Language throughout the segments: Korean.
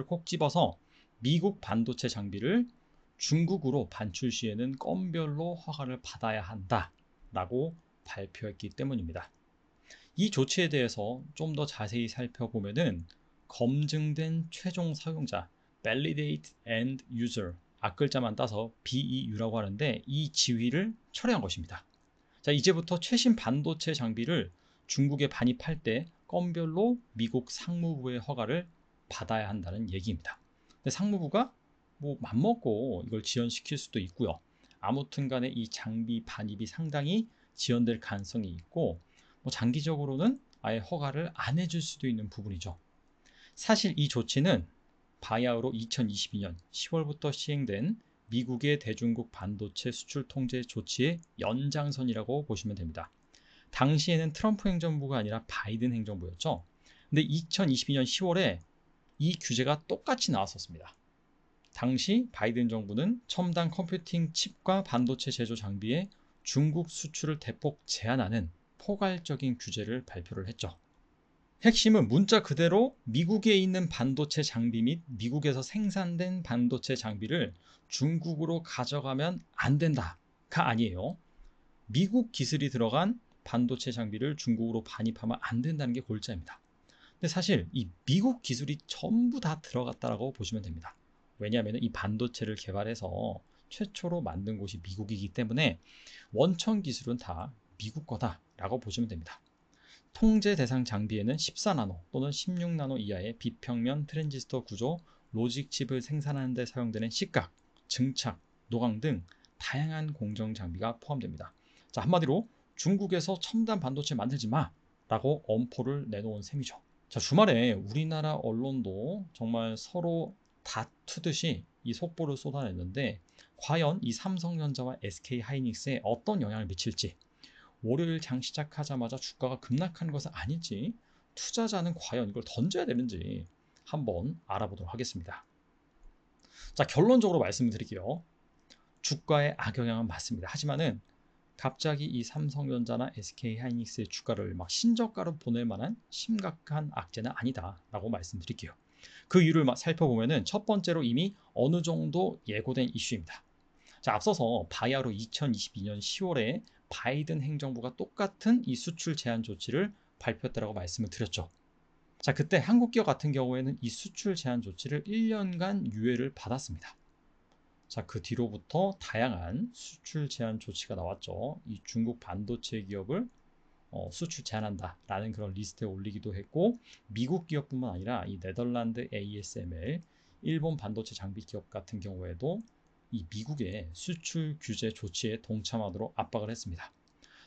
콕 집어서 미국 반도체 장비를 중국으로 반출 시에는 건별로 허가를 받아야 한다라고 발표했기 때문입니다. 이 조치에 대해서 좀 더 자세히 살펴보면은 검증된 최종 사용자 Validate End User 앞글자만 따서 BEU라고 하는데 이 지위를 철회한 것입니다. 자, 이제부터 최신 반도체 장비를 중국에 반입할 때 건별로 미국 상무부의 허가를 받아야 한다는 얘기입니다. 근데 상무부가 뭐 맘먹고 이걸 지연시킬 수도 있고요. 아무튼 간에 이 장비 반입이 상당히 지연될 가능성이 있고 뭐 장기적으로는 아예 허가를 안 해줄 수도 있는 부분이죠. 사실 이 조치는 바이아우로 2022년 10월부터 시행된 미국의 대중국 반도체 수출 통제 조치의 연장선이라고 보시면 됩니다. 당시에는 트럼프 행정부가 아니라 바이든 행정부였죠. 근데 2022년 10월에 이 규제가 똑같이 나왔었습니다. 당시 바이든 정부는 첨단 컴퓨팅 칩과 반도체 제조 장비의 중국 수출을 대폭 제한하는 포괄적인 규제를 발표를 했죠. 핵심은 문자 그대로 미국에 있는 반도체 장비 및 미국에서 생산된 반도체 장비를 중국으로 가져가면 안 된다가 아니에요. 미국 기술이 들어간 반도체 장비를 중국으로 반입하면 안 된다는 게 골자입니다. 근데 사실 이 미국 기술이 전부 다 들어갔다라고 보시면 됩니다. 왜냐하면 이 반도체를 개발해서 최초로 만든 곳이 미국이기 때문에 원천 기술은 다 미국 거다라고 보시면 됩니다. 통제 대상 장비에는 14나노 또는 16나노 이하의 비평면 트랜지스터 구조 로직 칩을 생산하는 데 사용되는 식각, 증착, 노광 등 다양한 공정 장비가 포함됩니다. 자, 한마디로 중국에서 첨단 반도체 만들지 마 라고 엄포를 내놓은 셈이죠. 자, 주말에 우리나라 언론도 정말 서로 다투듯이 이 속보를 쏟아냈는데 과연 이 삼성전자와 SK하이닉스에 어떤 영향을 미칠지, 월요일 장 시작하자마자 주가가 급락한 것은 아닐지, 투자자는 과연 이걸 던져야 되는지 한번 알아보도록 하겠습니다. 자, 결론적으로 말씀드릴게요. 주가의 악영향은 맞습니다. 하지만은 갑자기 이 삼성전자나 SK하이닉스의 주가를 막 신저가로 보낼 만한 심각한 악재는 아니다라고 말씀드릴게요. 그 이유를 살펴보면은 첫 번째로 이미 어느 정도 예고된 이슈입니다. 자, 앞서서 바이아로 2022년 10월에 바이든 행정부가 똑같은 이 수출 제한 조치를 발표했다라고 말씀을 드렸죠. 자, 그때 한국 기업 같은 경우에는 이 수출 제한 조치를 1년간 유예를 받았습니다. 자, 그 뒤로부터 다양한 수출 제한 조치가 나왔죠. 이 중국 반도체 기업을 수출 제한한다라는 그런 리스트에 올리기도 했고, 미국 기업뿐만 아니라 이 네덜란드 ASML, 일본 반도체 장비 기업 같은 경우에도 이 미국의 수출 규제 조치에 동참하도록 압박을 했습니다.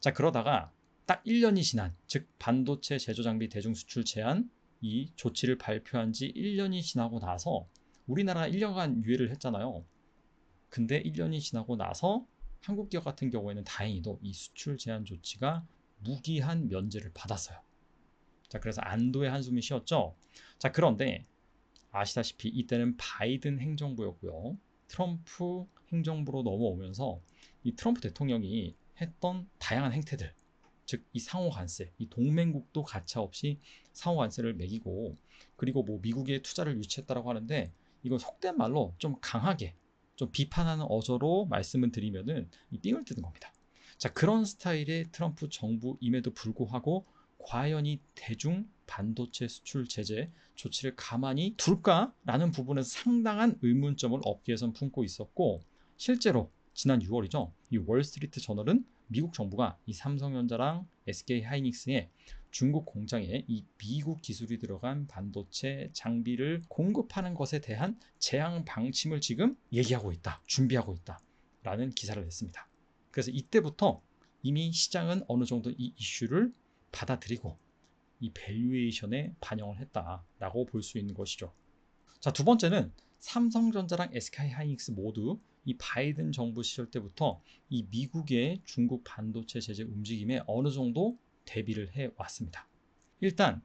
자, 그러다가 딱 1년이 지난, 즉 반도체 제조 장비 대중 수출 제한 이 조치를 발표한 지 1년이 지나고 나서 우리나라가 1년간 유예를 했잖아요. 근데 1년이 지나고 나서 한국 기업 같은 경우에는 다행히도 이 수출 제한 조치가 무기한 면제를 받았어요. 자, 그래서 안도의 한숨이 쉬었죠. 자, 그런데 아시다시피 이때는 바이든 행정부였고요. 트럼프 행정부로 넘어오면서 이 트럼프 대통령이 했던 다양한 행태들, 즉 이 상호 관세, 이 동맹국도 가차없이 상호 관세를 매기고, 그리고 뭐 미국의 투자를 유치했다라고 하는데 이건 속된 말로 좀 강하게 좀 비판하는 어조로 말씀을 드리면은 이 삥을 뜯는 겁니다. 자, 그런 스타일의 트럼프 정부임에도 불구하고 과연 이 대중 반도체 수출 제재 조치를 가만히 둘까라는 부분에서 상당한 의문점을 업계에선 품고 있었고, 실제로 지난 6월이죠. 이 월스트리트 저널은 미국 정부가 이 삼성전자랑 SK하이닉스의 중국 공장에 이 미국 기술이 들어간 반도체 장비를 공급하는 것에 대한 제한 방침을 지금 얘기하고 있다, 준비하고 있다라는 기사를 냈습니다. 그래서 이때부터 이미 시장은 어느 정도 이 이슈를 받아들이고 이 밸류에이션에 반영을 했다라고 볼 수 있는 것이죠. 자, 두 번째는 삼성전자랑 SK하이닉스 모두 이 바이든 정부 시절 때부터 이 미국의 중국 반도체 제재 움직임에 어느 정도 대비를 해 왔습니다. 일단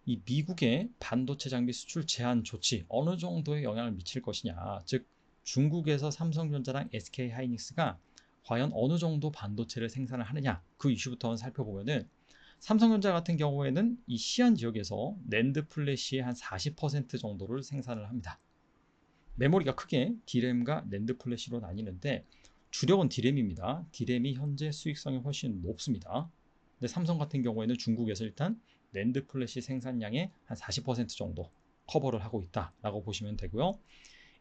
이 미국의 반도체 장비 수출 제한 조치 어느 정도의 영향을 미칠 것이냐, 즉 중국에서 삼성전자랑 SK하이닉스가 과연 어느 정도 반도체를 생산을 하느냐, 그 이슈부터 살펴보면은 삼성전자 같은 경우에는 이 시안 지역에서 낸드 플래시의 한 40% 정도를 생산을 합니다. 메모리가 크게 D램과 낸드 플래시로 나뉘는데 주력은 D램입니다. D램이 현재 수익성이 훨씬 높습니다. 근데 삼성 같은 경우에는 중국에서 일단 낸드 플래시 생산량의 한 40% 정도 커버를 하고 있다라고 보시면 되고요.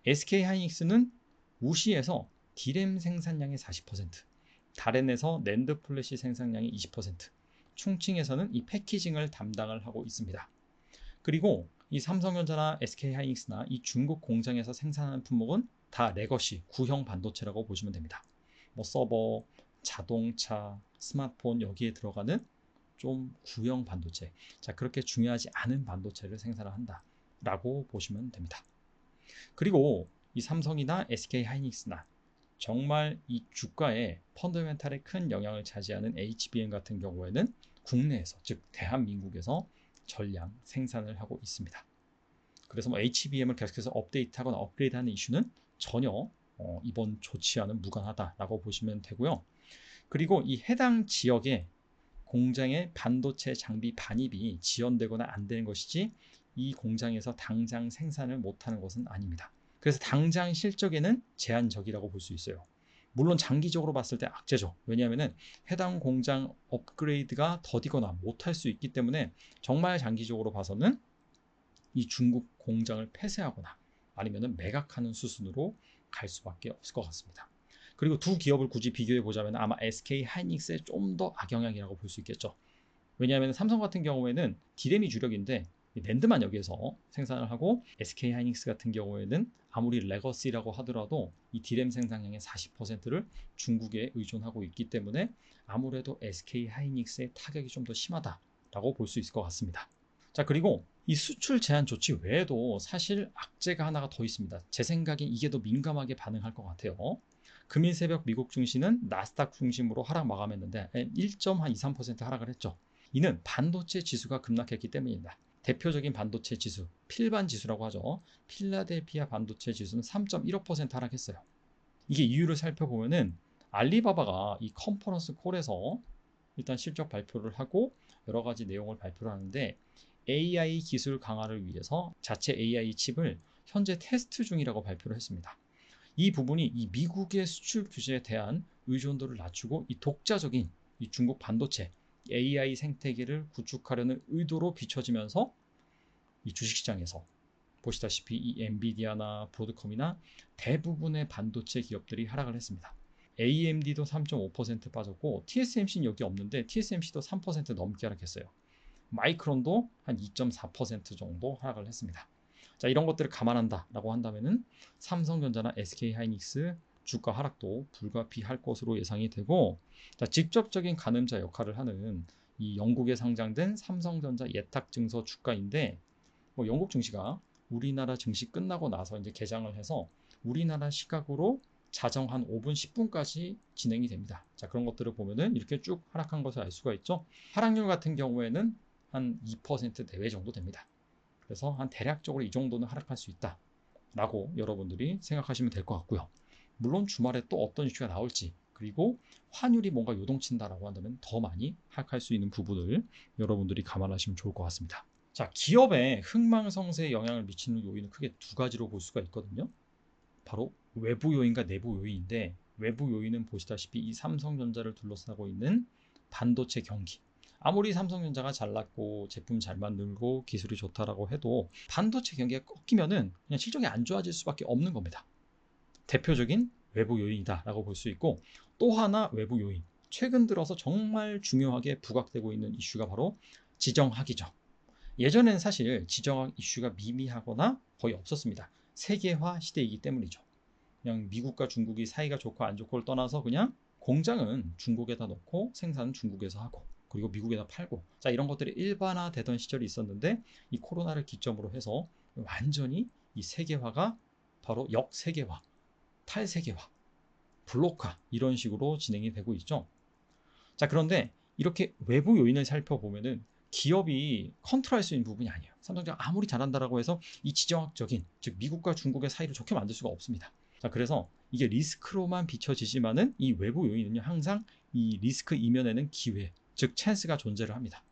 SK 하이닉스는 우시에서 D램 생산량의 40%, 다렌에서 낸드 플래시 생산량의 20%, 충칭에서는 이 패키징을 담당을 하고 있습니다. 그리고 이 삼성전자나 SK 하이닉스나 이 중국 공장에서 생산하는 품목은 다 레거시, 구형 반도체라고 보시면 됩니다. 뭐 서버, 자동차, 스마트폰 여기에 들어가는 좀 구형 반도체. 자, 그렇게 중요하지 않은 반도체를 생산을 한다라고 보시면 됩니다. 그리고 이 삼성이나 SK 하이닉스나 정말 이 주가에 펀더멘탈에 큰 영향을 차지하는 HBM 같은 경우에는 국내에서, 즉 대한민국에서 전량 생산을 하고 있습니다. 그래서 뭐 HBM을 계속해서 업데이트하거나 업그레이드하는 이슈는 전혀 이번 조치와는 무관하다라고 보시면 되고요. 그리고 이 해당 지역의 공장의 반도체 장비 반입이 지연되거나 안 되는 것이지 이 공장에서 당장 생산을 못하는 것은 아닙니다. 그래서 당장 실적에는 제한적이라고 볼 수 있어요. 물론 장기적으로 봤을 때 악재죠. 왜냐하면 해당 공장 업그레이드가 더디거나 못할 수 있기 때문에 정말 장기적으로 봐서는 이 중국 공장을 폐쇄하거나 아니면 매각하는 수순으로 갈 수밖에 없을 것 같습니다. 그리고 두 기업을 굳이 비교해 보자면 아마 SK 하이닉스에 좀 더 악영향이라고 볼 수 있겠죠. 왜냐하면 삼성 같은 경우에는 D램이 주력인데 낸드만 여기에서 생산을 하고 SK 하이닉스 같은 경우에는 아무리 레거시라고 하더라도 이 D램 생산량의 40%를 중국에 의존하고 있기 때문에 아무래도 SK 하이닉스의 타격이 좀 더 심하다라고 볼 수 있을 것 같습니다. 자, 그리고 이 수출 제한 조치 외에도 사실 악재가 하나가 더 있습니다. 제 생각엔 이게 더 민감하게 반응할 것 같아요. 금일 새벽 미국 증시는 나스닥 중심으로 하락 마감했는데 1.23% 하락을 했죠. 이는 반도체 지수가 급락했기 때문입니다. 대표적인 반도체 지수, 필반 지수라고 하죠. 필라델피아 반도체 지수는 3.15% 하락했어요. 이게 이유를 살펴보면은 알리바바가 이 컨퍼런스 콜에서 일단 실적 발표를 하고 여러 가지 내용을 발표를 하는데 AI 기술 강화를 위해서 자체 AI 칩을 현재 테스트 중이라고 발표를 했습니다. 이 부분이 이 미국의 수출 규제에 대한 의존도를 낮추고 이 독자적인 이 중국 반도체 AI 생태계를 구축하려는 의도로 비춰지면서 이 주식시장에서 보시다시피 이 엔비디아나 브로드컴이나 대부분의 반도체 기업들이 하락을 했습니다. AMD도 3.5% 빠졌고 TSMC는 여기 없는데 TSMC도 3% 넘게 하락했어요. 마이크론도 한 2.4% 정도 하락을 했습니다. 자, 이런 것들을 감안한다라고 한다면은 삼성전자나 SK하이닉스 주가 하락도 불가피할 것으로 예상이 되고, 자, 직접적인 가늠자 역할을 하는 이 영국에 상장된 삼성전자 예탁증서 주가인데, 뭐 영국 증시가 우리나라 증시 끝나고 나서 이제 개장을 해서 우리나라 시각으로 자정 한 5분, 10분까지 진행이 됩니다. 자, 그런 것들을 보면은 이렇게 쭉 하락한 것을 알 수가 있죠. 하락률 같은 경우에는 한 2% 내외 정도 됩니다. 그래서 한 대략적으로 이 정도는 하락할 수 있다라고 여러분들이 생각하시면 될 것 같고요. 물론 주말에 또 어떤 이슈가 나올지, 그리고 환율이 뭔가 요동친다라고 한다면 더 많이 하락할 수 있는 부분을 여러분들이 감안하시면 좋을 것 같습니다. 자, 기업의 흥망성쇠에 영향을 미치는 요인은 크게 두 가지로 볼 수가 있거든요. 바로 외부 요인과 내부 요인인데, 외부 요인은 보시다시피 이 삼성전자를 둘러싸고 있는 반도체 경기. 아무리 삼성전자가 잘났고 제품 잘 만들고 기술이 좋다라고 해도 반도체 경기가 꺾이면은 그냥 실적이 안 좋아질 수밖에 없는 겁니다. 대표적인 외부 요인이다라고 볼 수 있고, 또 하나 외부 요인. 최근 들어서 정말 중요하게 부각되고 있는 이슈가 바로 지정학이죠. 예전에는 사실 지정학 이슈가 미미하거나 거의 없었습니다. 세계화 시대이기 때문이죠. 그냥 미국과 중국이 사이가 좋고 안 좋고를 떠나서 그냥 공장은 중국에다 놓고 생산은 중국에서 하고 그리고 미국에다 팔고, 자, 이런 것들이 일반화되던 시절이 있었는데 이 코로나를 기점으로 해서 완전히 이 세계화가 바로 역세계화, 탈세계화, 블록화 이런 식으로 진행이 되고 있죠. 자, 그런데 이렇게 외부 요인을 살펴보면은 기업이 컨트롤할 수 있는 부분이 아니에요. 삼성전자가 아무리 잘한다라고 해서 이 지정학적인, 즉 미국과 중국의 사이를 좋게 만들 수가 없습니다. 자, 그래서 이게 리스크로만 비춰지지만은 이 외부 요인은요 항상 이 리스크 이면에는 기회, 즉 찬스가 존재를 합니다.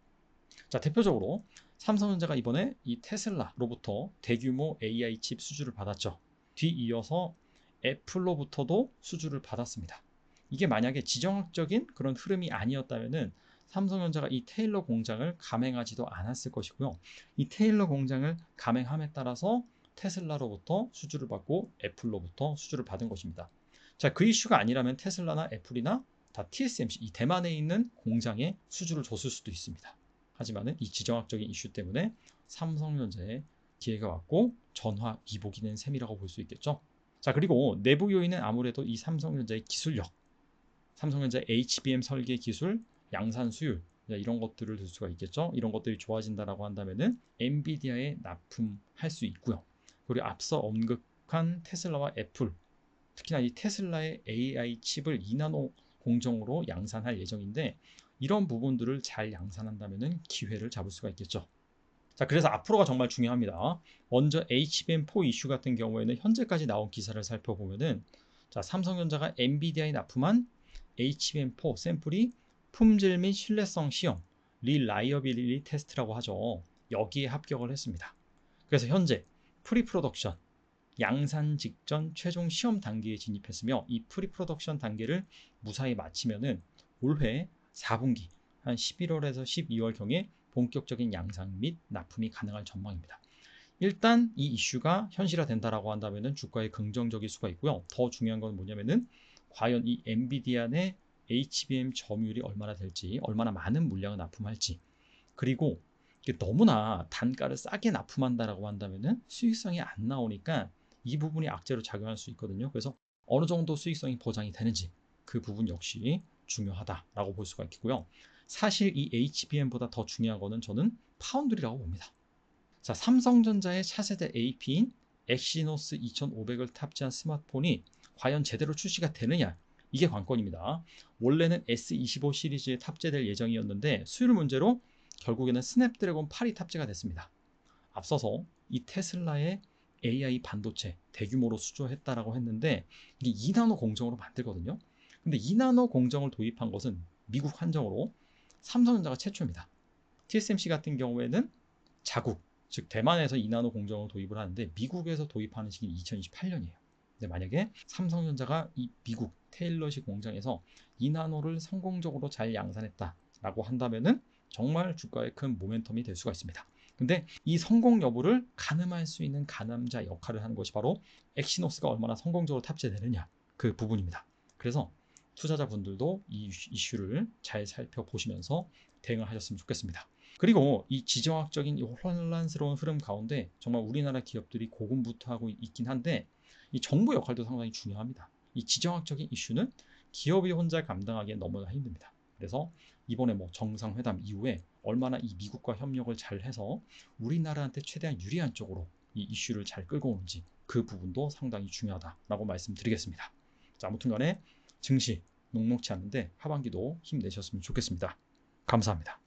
자, 대표적으로 삼성전자가 이번에 이 테슬라로부터 대규모 AI 칩 수주를 받았죠. 뒤이어서 애플로부터도 수주를 받았습니다. 이게 만약에 지정학적인 그런 흐름이 아니었다면은 삼성전자가 이 테일러 공장을 감행하지도 않았을 것이고요. 이 테일러 공장을 감행함에 따라서 테슬라로부터 수주를 받고 애플로부터 수주를 받은 것입니다. 자, 그 이슈가 아니라면 테슬라나 애플이나 다 TSMC, 이 대만에 있는 공장에 수주를 줬을 수도 있습니다. 하지만은 이 지정학적인 이슈 때문에 삼성전자에 기회가 왔고 전화 위복이 된 셈이라고 볼 수 있겠죠. 자, 그리고 내부 요인은 아무래도 이 삼성전자의 기술력, 삼성전자의 HBM 설계 기술, 양산 수율 이런 것들을 들 수가 있겠죠. 이런 것들이 좋아진다라고 한다면은 엔비디아에 납품할 수 있고요. 그리고 앞서 언급한 테슬라와 애플, 특히나 이 테슬라의 AI 칩을 2나노 공정으로 양산할 예정인데 이런 부분들을 잘 양산한다면 기회를 잡을 수가 있겠죠. 자, 그래서 앞으로가 정말 중요합니다. 먼저 HBM4 이슈 같은 경우에는 현재까지 나온 기사를 살펴보면은 자, 삼성전자가 엔비디아에 납품한 HBM4 샘플이 품질 및 신뢰성 시험, 리라이어빌리티 테스트라고 하죠. 여기에 합격을 했습니다. 그래서 현재 프리프로덕션, 양산 직전 최종 시험 단계에 진입했으며 이 프리프로덕션 단계를 무사히 마치면은 올해 4분기 한 11월에서 12월경에 본격적인 양산 및 납품이 가능할 전망입니다. 일단 이 이슈가 현실화된다라고 한다면은 주가에 긍정적일 수가 있고요. 더 중요한 건 뭐냐면은 과연 이 엔비디아 내 HBM 점유율이 얼마나 될지, 얼마나 많은 물량을 납품할지, 그리고 너무나 단가를 싸게 납품한다라고 한다면은 수익성이 안 나오니까 이 부분이 악재로 작용할 수 있거든요. 그래서 어느 정도 수익성이 보장이 되는지 그 부분 역시 중요하다라고 볼 수가 있고요. 사실 이 HBM보다 더 중요한 거는 저는 파운드리라고 봅니다. 자, 삼성전자의 차세대 AP인 엑시노스 2500을 탑재한 스마트폰이 과연 제대로 출시가 되느냐, 이게 관건입니다. 원래는 S25 시리즈에 탑재될 예정이었는데 수율 문제로 결국에는 스냅드래곤 8이 탑재가 됐습니다. 앞서서 이 테슬라의 AI 반도체 대규모로 수주했다라고 했는데 이게 2나노 공정으로 만들거든요. 근데 2나노 공정을 도입한 것은 미국 한정으로 삼성전자가 최초입니다. TSMC 같은 경우에는 자국, 즉 대만에서 2나노 공정을 도입을 하는데 미국에서 도입하는 시기는 2028년이에요. 근데 만약에 삼성전자가 이 미국 테일러시 공장에서 2나노를 성공적으로 잘 양산했다라고 한다면은 정말 주가에 큰 모멘텀이 될 수가 있습니다. 근데 이 성공 여부를 가늠할 수 있는 가늠자 역할을 하는 것이 바로 엑시노스가 얼마나 성공적으로 탑재되느냐, 그 부분입니다. 그래서 투자자분들도 이 이슈를 잘 살펴보시면서 대응을 하셨으면 좋겠습니다. 그리고 이 지정학적인 이 혼란스러운 흐름 가운데 정말 우리나라 기업들이 고군분투하고 있긴 한데 이 정부 역할도 상당히 중요합니다. 이 지정학적인 이슈는 기업이 혼자 감당하기엔 너무나 힘듭니다. 그래서 이번에 뭐 정상회담 이후에 얼마나 이 미국과 협력을 잘 해서 우리나라한테 최대한 유리한 쪽으로 이 이슈를 잘 끌고 오는지 그 부분도 상당히 중요하다라고 말씀드리겠습니다. 자, 아무튼 간에 증시 녹록치 않은데 하반기도 힘내셨으면 좋겠습니다. 감사합니다.